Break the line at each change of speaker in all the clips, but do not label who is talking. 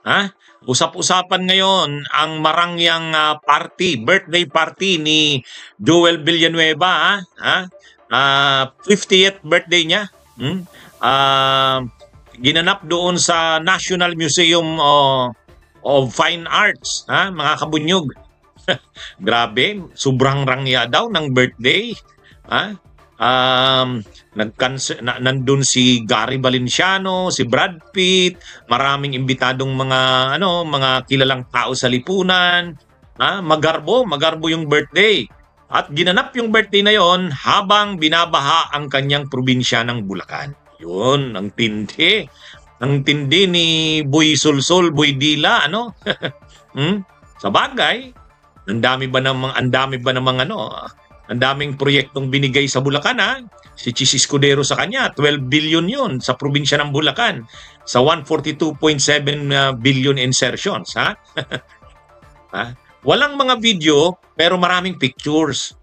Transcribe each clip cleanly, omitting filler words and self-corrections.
Ha? Usap-usapan ngayon ang marangyang birthday party ni Joel Villanueva, ha? 50th birthday niya. Hmm? Ah, ginanap doon sa National Museum of Fine Arts, ha, mga kabunyog. Grabe, sobrang rangya daw ng birthday. Ha? Nandun si Gary Valenciano, si Brad Pitt, maraming imbitadong mga kilalang tao sa lipunan. Magarbo yung birthday. At ginanap yung birthday na yon habang binabaha ang kanyang probinsya ng Bulacan. Yun, ang tindi. Ang tindi ni Boy Sulsol, Boy Dila, ano? Sa bagay, ang dami ba namang ang daming proyektong binigay sa Bulacan, ha? Si Chis Escudero sa kanya, 12 billion yun sa probinsya ng Bulacan sa 142.7 billion insertions, ha? Walang mga video pero maraming pictures.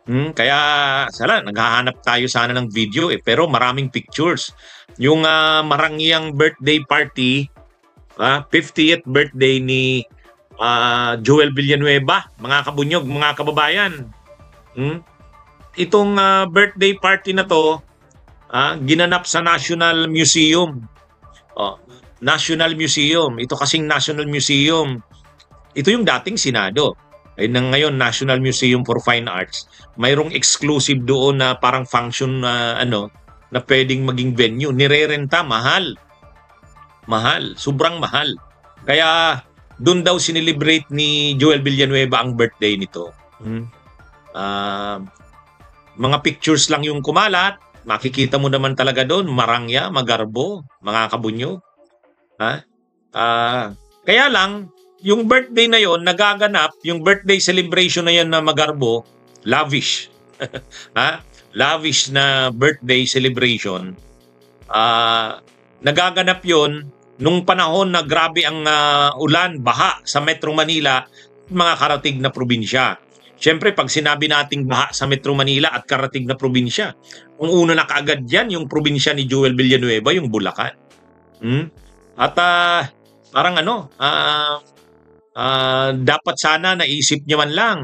Kaya naghahanap tayo sana ng video pero maraming pictures. Yung marangyang birthday party, 50th birthday ni Joel Villanueva, mga kabunyog, mga kababayan. Itong birthday party na to, ginanap sa National Museum. National Museum. Ito kasing National Museum. Ito yung dating Senado. Ay ngayon National Museum for Fine Arts. Mayroong exclusive doon na parang function na pwedeng maging venue. Nirerenta, mahal. Mahal, sobrang mahal. Kaya doon daw sinelebrate ni Joel Villanueva ang birthday nito. Mga pictures lang yung kumalat. Makikita mo naman talaga doon, marangya, magarbo, mga kabunyo. Kaya lang, yung birthday na yon nagaganap, yung birthday celebration na yan na magarbo, lavish. Lavish na birthday celebration. Nagaganap yon nung panahon na grabe ang ulan, baha sa Metro Manila, mga karatig na probinsya. Siyempre, pag sinabi nating baha sa Metro Manila at karatig na probinsya, ang una na kaagad yan, yung probinsya ni Joel Villanueva, yung Bulacan. At parang dapat sana naisip niya man lang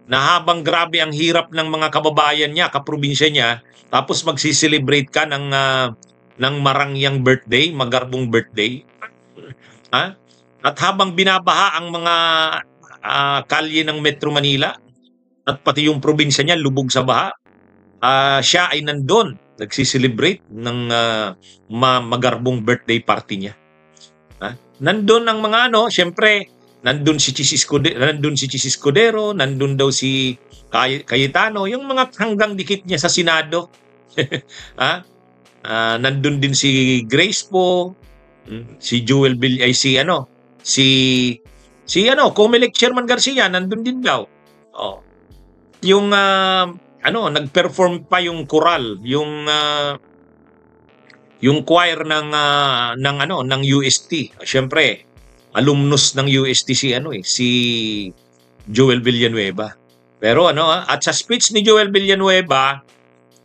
na habang grabe ang hirap ng mga kababayan niya, kaprobinsya niya, tapos magsiselebrate ka ng marangyang birthday, magarbong birthday. At habang binabaha ang mga kalye ng Metro Manila at pati yung probinsya niya lubog sa baha, siya ay nandun, nagsiselebrate ng magarbong birthday party niya. Nandun ang mga siyempre, nandun si Chis Escudero, nandun daw si Cayetano, yung mga hanggang dikit niya sa Senado. Nandun din si Grace po, si Joel Bill, ay si Comelec Chairman Garcia, nandun din daw. Yung nag-perform pa yung choral, yung choir ng UST. Siyempre, alumnus ng UST si Joel Villanueva. Pero at sa speech ni Joel Villanueva,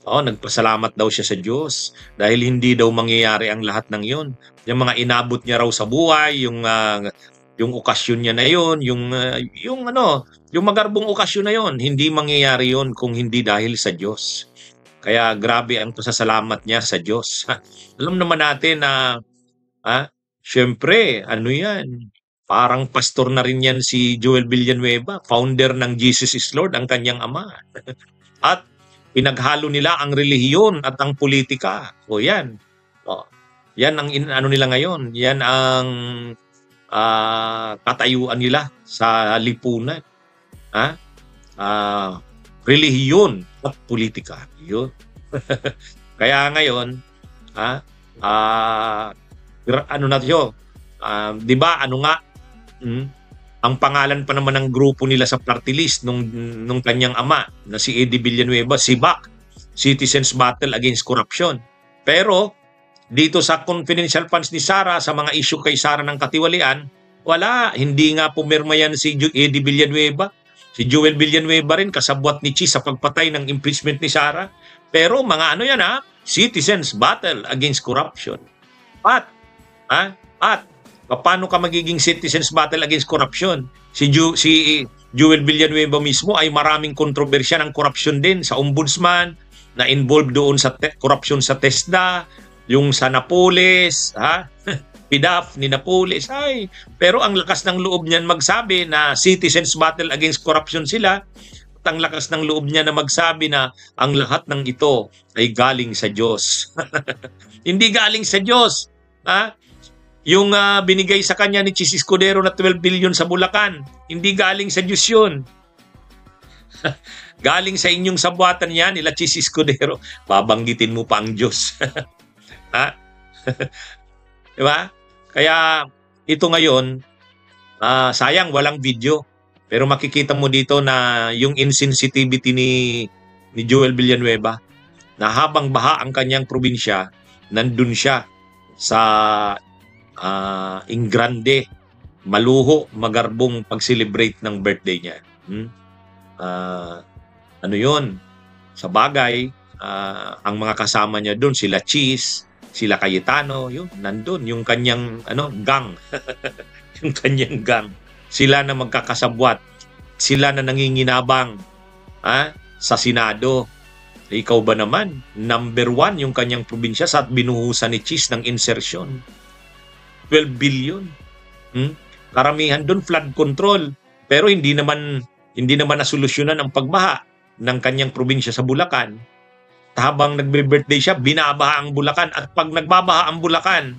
nagpasalamat daw siya sa Diyos dahil hindi daw mangyayari ang lahat ng 'yon. Yung mga inabot niya raw sa buhay, yung okasyon niya na 'yon, yung magarbong okasyon na 'yon, hindi mangyayari 'yon kung hindi dahil sa Diyos. Kaya grabe ang pasasalamat niya sa Diyos. Alam naman natin na siyempre, yan? Parang pastor na rin yan si Joel Villanueva, founder ng Jesus is Lord, ang kanyang ama. At pinaghalo nila ang relihiyon at ang politika. Yan. Yan ang nila ngayon. Yan ang katayuan nila sa lipunan. Relihiyon at politika. Yun. Kaya ngayon, di ba ang pangalan pa naman ng grupo nila sa party list nung kanyang ama na si Eddie Villanueva, SIBAC, Citizens Battle Against Corruption. Pero dito sa confidential funds ni Sara, sa mga issue kay Sara ng katiwalian, wala, hindi nga pumirma yan si Eddie Villanueva. Si Joel Villanueva rin kasabwat ni Chis sa pagpatay ng impeachment ni Sara. Pero mga Citizens Battle Against Corruption. At Paano ka magiging citizens battle against corruption? Si Joel Villanueva mismo ay maraming kontrobersya ng corruption din sa ombudsman, na involved doon sa corruption sa TESDA, yung sa Napoles, ha? PDAF ni Napoles. Ay, pero ang lakas ng loob niyan magsabi na citizens battle against corruption sila, at ang lakas ng loob niya na magsabi na ang lahat ng ito ay galing sa Diyos. Hindi galing sa Diyos. Ha? Yung binigay sa kanya ni Chis Escudero na 12 billion sa Bulacan, hindi galing sa Diyos yun. Galing sa inyong sabuatan yan, nila Chis Escudero. Babanggitin mo pa ang Diyos. Ha? Diba? Kaya ito ngayon, sayang walang video. Pero makikita mo dito na yung insensitivity ni Joel Villanueva, na habang baha ang kanyang probinsya, nandun siya sa Ingrande, maluho, magarbong pag-celebrate ng birthday niya. Ano yun? Sa bagay, ang mga kasama niya doon, sila Cheese, sila Cayetano, yun, nandun, yung kanyang gang. Yung kanyang gang. Sila na magkakasabwat. Sila na nanginginabang sa Senado. Ikaw ba naman? Number 1 yung kanyang probinsya sa binuhusan ni Cheese ng insertion. 12 billion. Karamihan doon flood control. Pero hindi naman nasolusyonan ang pagbaha ng kanyang probinsya sa Bulacan. Habang nagbe-birthday siya, binabaha ang Bulacan. At pag nagbabaha ang Bulacan,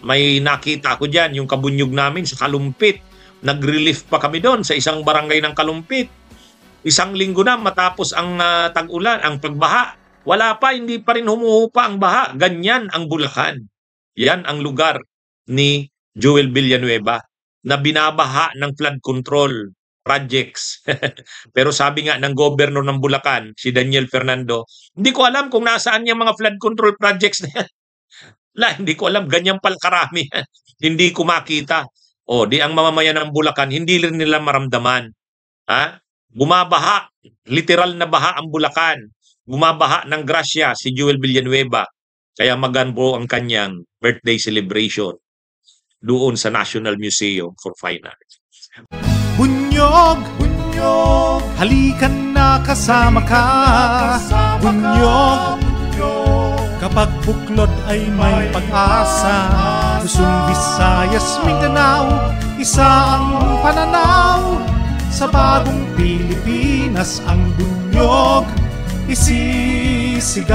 may nakita ko dyan, yung kabunyog namin sa Kalumpit. Nag-relief pa kami doon sa isang barangay ng Kalumpit. 1 linggo na matapos ang tag-ulan, ang pagbaha. Wala pa, hindi pa rin humuhupa ang baha. Ganyan ang Bulacan. Yan ang lugar ni Joel Villanueva na binabaha ng flood control projects. Pero sabi nga ng governor ng Bulacan, si Daniel Fernando, hindi ko alam kung nasaan yung mga flood control projects na yan. Hindi ko alam, ganyan pala karami. Hindi ko makita. O, di ang mamamayan ng Bulacan, hindi rin nila maramdaman. Bumabaha, literal na baha ang Bulacan. Bumabaha ng grasya si Joel Villanueva. Kaya maganbo ang kanyang birthday celebration doon sa National Museum for Fine Arts.
Bunyog, bunyog, halikan na kasama ka. Bunyog, kapag buklod ay may pag-asa. Luzon, Visayas, Mindanao, isa ang pananaw. Sa bagong Pilipinas ang bunyog isisigaw.